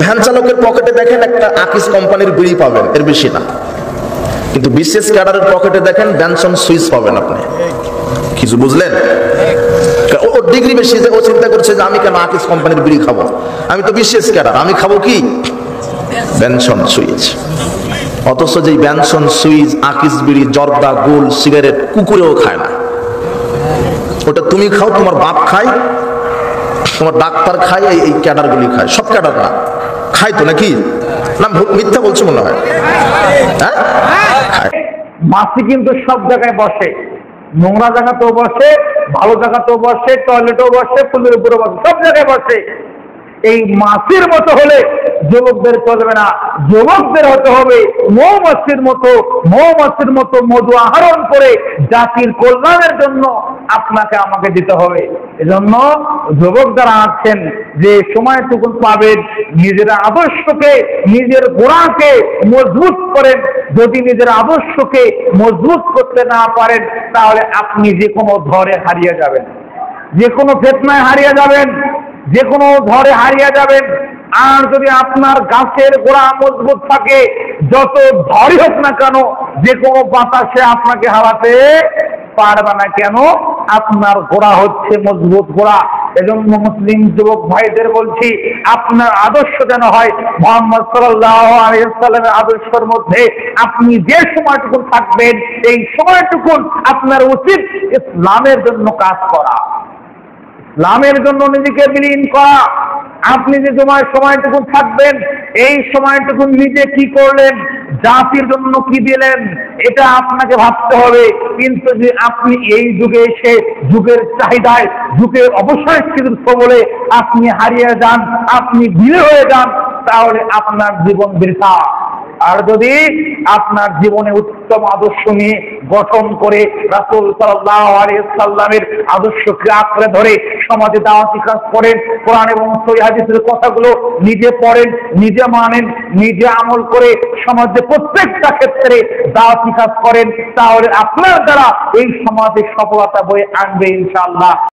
Van চালকের পকেটে দেখেন একটা আকিস কোম্পানির বিড়ি পাবেন, এর বেশি না। কিন্তু বিশেষ ক্যাডারের পকেটে দেখেন ব্যানসন সুইচ পাবেন আপনি। কিছু বুঝলেন? ওর ডিগ্রি বেশি, ও চিন্তা করছে যে আমি কেন আকিস কোম্পানির বিড়ি খাবো, আমি তো বিশেষ ক্যাডার, আমি খাবো কি ব্যানসন সুইচ। অথচ যে ব্যানসন সুইচ, আকিস বিড়ি, জর্দা, গোল, সিগারেট কুকুরেও খায় না। ওটা তুমি খাও, তোমার বাপ খায়, তোমার ডাক্তার খায়, এই ক্যাডারগুলি খায়। সব ক্যাডার না খায় তো, নাকি না মিথ্যা বলছো মনে হয়? হ্যাঁ, মাছি কিন্তু সব জায়গায় বসে, নোংরা জায়গাতেও বসে, ভালো জায়গাতেও বসে, টয়লেটেও বসে, ফুলের উপরে বসে, সব জায়গায় বসে। এই মাছির মতো হলে যুবকদের চলবে না, যুবকদের হতে হবে মৌমাছির মতো। মৌমাছির মতো মধু আহরণ করে জাতির কল্যাণের জন্য আপনাকে আমাকে দিতে হবে। এজন্য যুবক যারা আছেন, যে সময়টুকু পাবেন নিজের আদর্শকে, নিজের গোড়াকে মজবুত করেন। যদি নিজের আদর্শকে মজবুত করতে না পারেন, তাহলে আপনি যে কোনো ধরে হারিয়ে যাবেন, যে কোনো ফিতনায় হারিয়ে যাবেন, যে কোনো ধরে হারিয়ে যাবেন। আর যদি আপনার গাছের গোড়া মজবুত থাকে, যত ধরই হোক না কেন, যে কোনো বাতাসে আপনাকে হারাতে পারবে না। কেন? আপনার গোড়া হচ্ছে মজবুত গোড়া। এজন্য মুসলিম যুবক ভাইদের বলছি, আপনার আদর্শ যেন হয় মুহাম্মদ সাল্লাল্লাহু আলাইহি ওয়াসাল্লামের আদর্শের মধ্যে। আপনি যে সময়টুকু থাকবেন, এই সময়টুকু আপনার উচিত ইসলামের জন্য কাজ করা, ইসলামের জন্য নিজেকে বিলীন করা। আপনি যে সময়টুকু থাকবেন, এই সময়টুকু নিজে কি করলেন, জাতির জন্য কি দিলেন, এটা আপনাকে ভাবতে হবে। কিন্তু যে আপনি এই যুগে এসে যুগের চাহিদায়, যুগের অবসরস্থিতির বলে আপনি হারিয়ে যান, আপনি বিলে হয়ে যান, তাহলে আপনার জীবন বৃথা। আর যদি আপনার জীবনে উত্তম আদর্শ নিয়ে গঠন করে রাসূল সাল্লাল্লাহু আলাইহি ওয়াসাল্লামের আদর্শকে আঁকড়ে ধরে সমাজে দাওয়াতি কাজ করেন, কোরআন এবং সহিহ হাদিসের কথাগুলো নিজে পড়েন, নিজে মানেন, নিজে আমল করে সমাজে প্রত্যেকটা ক্ষেত্রে দাওয়াতি কাজ করেন, তাহলে আপনার দ্বারা এই সমাজে সফলতা বয়ে আনবে ইনশাআল্লাহ।